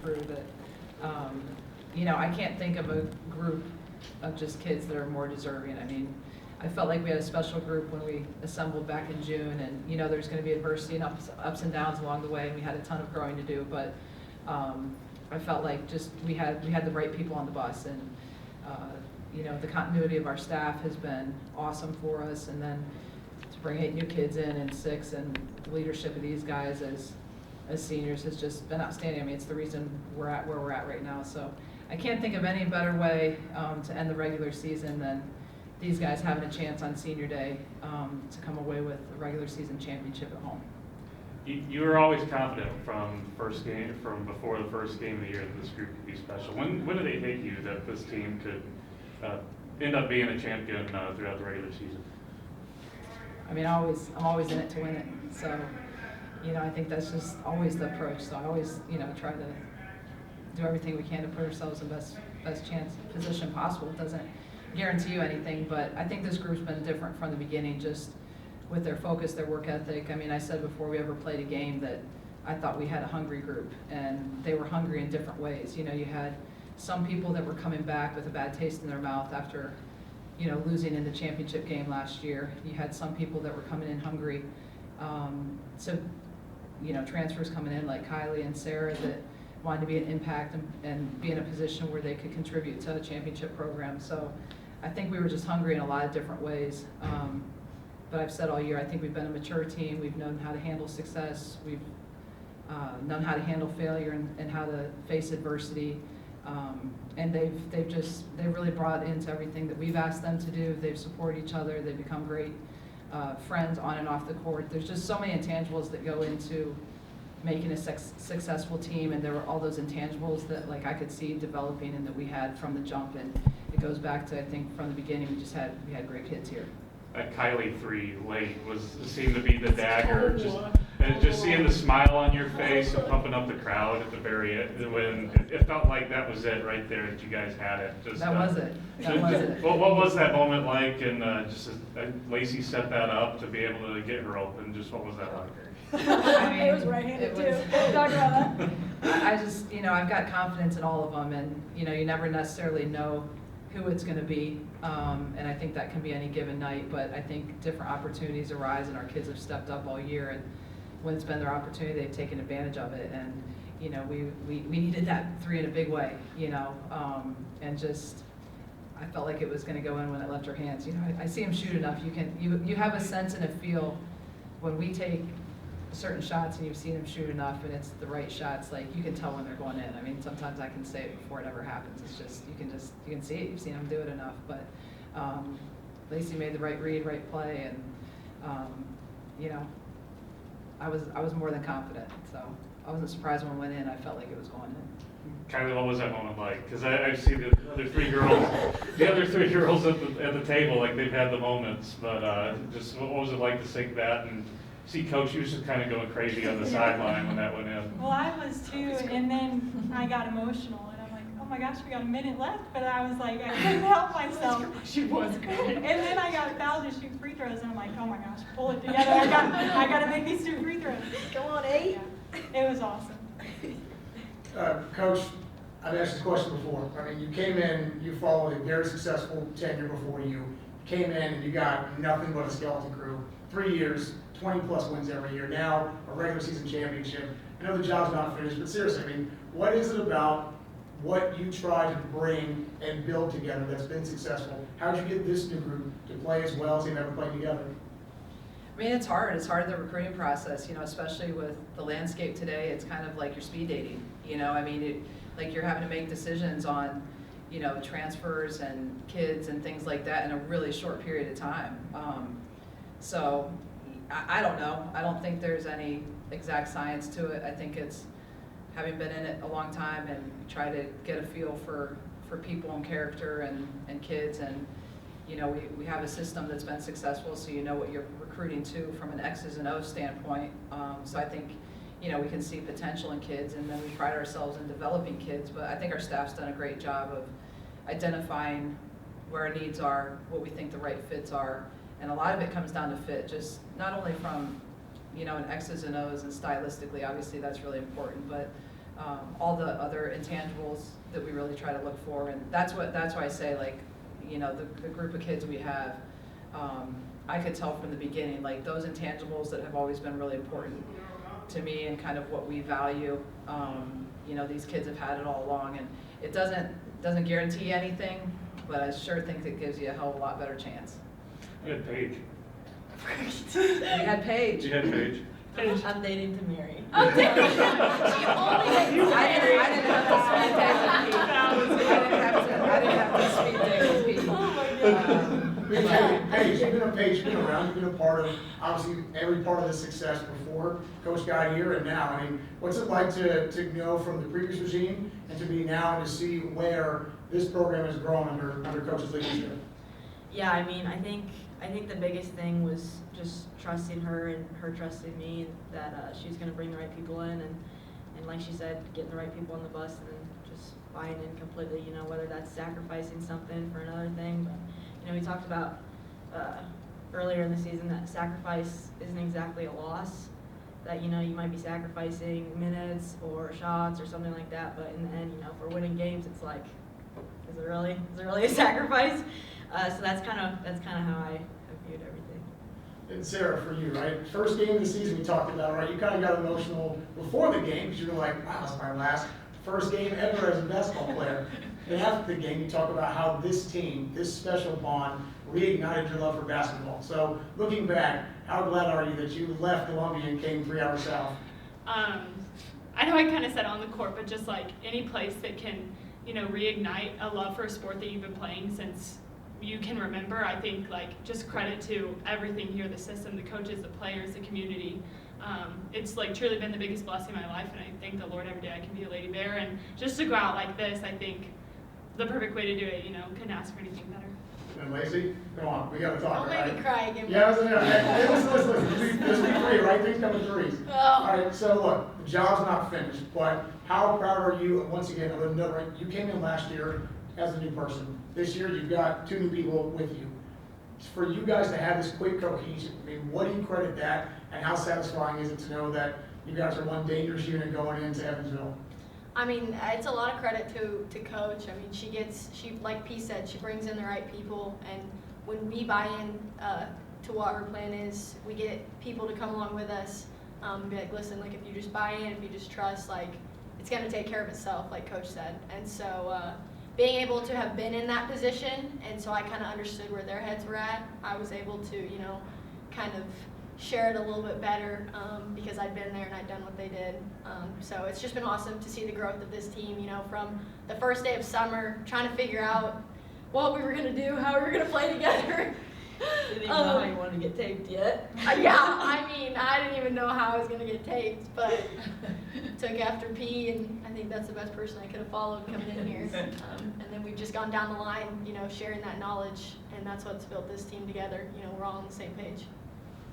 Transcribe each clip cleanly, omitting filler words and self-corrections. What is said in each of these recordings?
through that, I can't think of a group of just kids that are more deserving. I mean, I felt like we had a special group when we assembled back in June, and there's going to be adversity and ups and downs along the way, and we had a ton of growing to do, but I felt like just we had the right people on the bus, and the continuity of our staff has been awesome for us, and then to bring 8 new kids in 6, and the leadership of these guys as seniors has just been outstanding. I mean, it's the reason we're at where we're at right now. So I can't think of any better way to end the regular season than these guys having a chance on senior day to come away with a regular season championship at home. You were always confident from before the first game of the year that this group could be special. When did it hit you that this team could end up being a champion throughout the regular season? I mean, I'm always in it to win it. So, I think that's just always the approach. So I always, try to do everything we can to put ourselves in best chance position possible. It doesn't guarantee you anything, but I think this group's been different from the beginning, just with their focus, their work ethic. I mean, I said before we ever played a game that I thought we had a hungry group, and they were hungry in different ways. You had some people that were coming back with a bad taste in their mouth after, losing in the championship game last year. You had some people that were coming in hungry. Transfers coming in like Kylie and Sarah that wanted to be an impact and be in a position where they could contribute to a championship program. So I think we were just hungry in a lot of different ways. But I've said all year, I think we've been a mature team. We've known how to handle success. We've known how to handle failure and how to face adversity. And they've really brought into everything that we've asked them to do. They've supported each other. They've become great friends on and off the court. There's just so many intangibles that go into making a successful team, and there were all those intangibles that I could see developing and that we had from the jump. And it goes back to, I think, from the beginning, we had great kids here. That Kylie 3 late seemed to be the dagger. Just seeing the smile on your face and pumping up the crowd at the very end, when it felt like that was it right there, that you guys had it. That was it. What was that moment like? And Lacey set that up to be able to get her open. Just what was that like? I mean, it was right-handed too. We'll talk about that. I just, I've got confidence in all of them, and you never necessarily know who it's going to be, and I think that can be any given night. But I think different opportunities arise, and our kids have stepped up all year, and when it's been their opportunity, they've taken advantage of it. And we needed that 3 in a big way, and just I felt like it was going to go in when it left her hands. I see them shoot enough. You have a sense and a feel when we take certain shots and you've seen them shoot enough and it's the right shots, you can tell when they're going in. I mean, sometimes I can say it before it ever happens. It's just you can see it. You've seen them do it enough. But Lacey made the right read, right play, and I was more than confident. So I wasn't surprised when it went in. I felt like it was going in. Kylie, what was that moment like? Because I see the other three girls at the table, they've had the moments, but just what was it like to sink that and see Coach, you was just kind of going crazy on the sideline when that went in? Well, I was too, and then I got emotional, and I'm like, oh my gosh, we got a minute left, but I was like, I couldn't help myself. She was great. And then I got fouled to shoot free throws, and I'm like, oh my gosh, pull it together. I got to make these 2 free throws. Go on, 8. Yeah, it was awesome. Coach, I've asked this question before. I mean, you came in, you followed a very successful tenure before you. Came in and you got nothing but a skeleton crew. 3 years, 20-plus wins every year. Now, a regular season championship. I know the job's not finished, but seriously, I mean, what is it about what you try to bring and build together that's been successful? How did you get this new group to play as well as they've ever played together? I mean, it's hard. It's hard, the recruiting process, especially with the landscape today. It's kind of like you're speed dating, I mean, you're having to make decisions on, transfers and kids and things like that in a really short period of time. So I don't know. I don't think there's any exact science to it. I think it's having been in it a long time and try to get a feel for people and character and kids. And, we have a system that's been successful, so you know what you're recruiting to from an X's and O's standpoint. So I think, we can see potential in kids, and then we pride ourselves in developing kids. But I think our staff's done a great job of identifying where our needs are, what we think the right fits are. And a lot of it comes down to fit, just not only from, an X's and O's and stylistically, obviously that's really important, but all the other intangibles that we really try to look for. And that's why I say, like, you know, the group of kids we have, I could tell from the beginning, like, those intangibles that have always been really important to me and kind of what we value, you know, these kids have had it all along. And it doesn't guarantee anything, but I sure think it gives you a hell of a lot better chance. You had Paige. We had Paige. You had Paige. I'm dating to marry. I didn't have to speed date with Pete. Paige, you've been around, you've been a part of, obviously, every part of the success before Coach got here and now. I mean, what's it like to go from the previous regime and to be now and to see where this program has grown under Coach's leadership? Yeah, I mean, I think the biggest thing was just trusting her and her trusting me that she's going to bring the right people in and like she said, getting the right people on the bus and then just buying in completely, you know, whether that's sacrificing something for another thing. But, you know, we talked about earlier in the season that sacrifice isn't exactly a loss, that, you know, you might be sacrificing minutes or shots or something like that, but in the end, you know, for winning games, it's like, is it really a sacrifice? So that's kind of how I viewed everything. And Sarah, for you, right? First game of the season we talked about, right? You kind of got emotional before the game because you were like, wow, it's my last first game ever as a basketball player. Then after the game, you talk about how this team, this special bond, reignited your love for basketball. So looking back, how glad are you that you left Columbia and came 3 hours south? I know I kind of said on the court, but just like any place that can, you know, reignite a love for a sport that you've been playing since you can remember. I think, like, just credit to everything here, the system, the coaches, the players, the community. It's like truly been the biggest blessing in my life, and I thank the Lord every day I can be a Lady Bear. And just to go out like this, I think the perfect way to do it, you know, couldn't ask for anything better. And Lacey, come on, we got to talk. Don't make me cry again. Yeah, listen. There's three, right? Things come in threes. Oh. All right, so look, the job's not finished, but how proud are you, once again, of another, right? You came in last year as a new person. This year, you've got 2 new people with you. For you guys to have this quick cohesion, I mean, what do you credit that, and how satisfying is it to know that you guys are one dangerous unit going into Evansville? I mean, it's a lot of credit to Coach. I mean, she like P said, she brings in the right people, and when we buy in to what her plan is, we get people to come along with us, and be like, listen, like, if you just buy in, if you just trust, like, it's going to take care of itself, like Coach said. And so being able to have been in that position, and so I kind of understood where their heads were at, I was able to, you know, kind of share it a little bit better because I'd been there and I'd done what they did. So it's just been awesome to see the growth of this team, you know, from the first day of summer, trying to figure out what we were going to do, how we were going to play together. Didn't even know how you wanted to get taped yet. Yeah, I mean, I didn't even know how I was going to get taped, but took after P, and I think that's the best person I could have followed coming in here. And then we've just gone down the line, you know, sharing that knowledge, and that's what's built this team together. You know, we're all on the same page.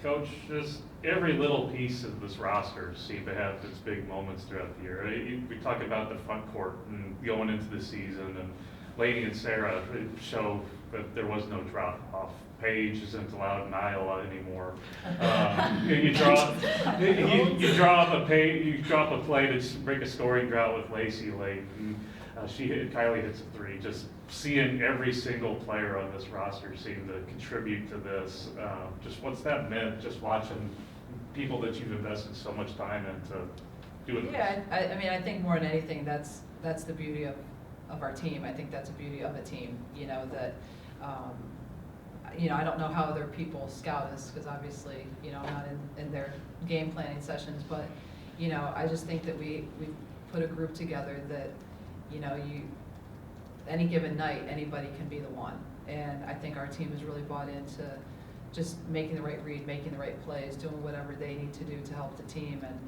Coach, just every little piece of this roster seemed to have its big moments throughout the year. We talk about the front court and going into the season, and Lady and Sarah show that there was no drop off. Paige isn't allowed in Iowa anymore. You drop a play to break a scoring drought with Lacey late, and Kylie hits a 3. Just seeing every single player on this roster seem to contribute to this. Just what's that meant? Just watching people that you've invested so much time into doing this. Yeah, I mean, I think more than anything, that's the beauty of our team. I think that's the beauty of a team. You know that. You know, I don't know how other people scout us because obviously, you know, I'm not in their game planning sessions, but, you know, I just think that we put a group together that, you know, any given night, anybody can be the one. And I think our team has really bought into just making the right read, making the right plays, doing whatever they need to do to help the team. And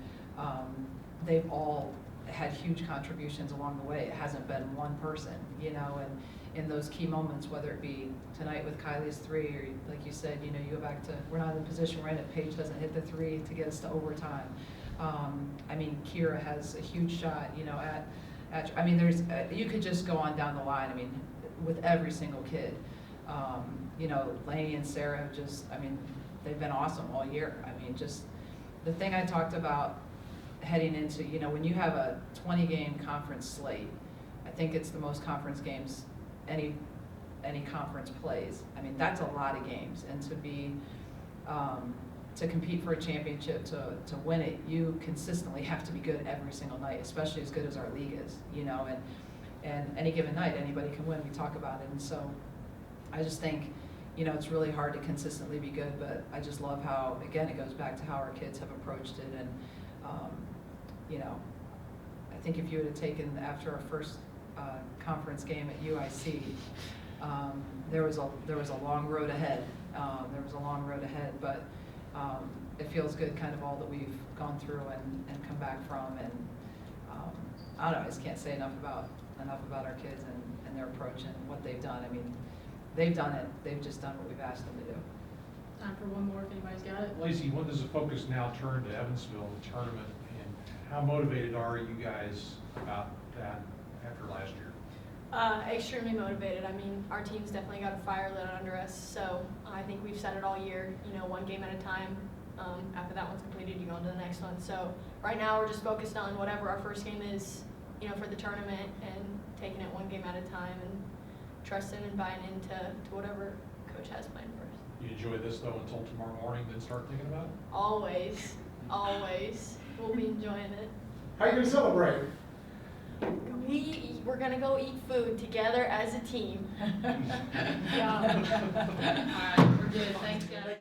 they've all had huge contributions along the way. It hasn't been one person, you know, and in those key moments, whether it be tonight with Kylie's 3, or like you said, you know, you go back to, we're not in the position we're in if Paige doesn't hit the 3 to get us to overtime. I mean, Kira has a huge shot, you know, I mean, there's, you could just go on down the line, I mean, with every single kid. You know, Lainey and Sarah have just, I mean, they've been awesome all year. I mean, just the thing I talked about heading into, you know, when you have a 20-game conference slate, I think it's the most conference games any conference plays. I mean, that's a lot of games, and to be, to compete for a championship, to win it, you consistently have to be good every single night, especially as good as our league is, you know, and any given night, anybody can win, we talk about it, and so I just think, you know, it's really hard to consistently be good, but I just love how, again, it goes back to how our kids have approached it, and, you know, I think if you would have taken, after our first conference game at UIC, there was a long road ahead. But it feels good, kind of all that we've gone through and come back from, and I don't know, I just can't say enough about our kids and their approach and what they've done. I mean, they've done it. They've just done what we've asked them to do. Time for one more if anybody's got it. Lacey, when does the focus now turn to Evansville, the tournament, and how motivated are you guys about that after last year? Extremely motivated. I mean, our team's definitely got a fire lit under us, so I think we've said it all year, you know, one game at a time. After that one's completed, you go on to the next one. So right now we're just focused on whatever our first game is, you know, for the tournament, and taking it one game at a time and trusting and buying into whatever coach has planned for us. You enjoy this though until tomorrow morning, then start thinking about it? Always, always. We'll be enjoying it. How you gonna celebrate? We're gonna go eat food together as a team. All right, we're good. Thanks, guys.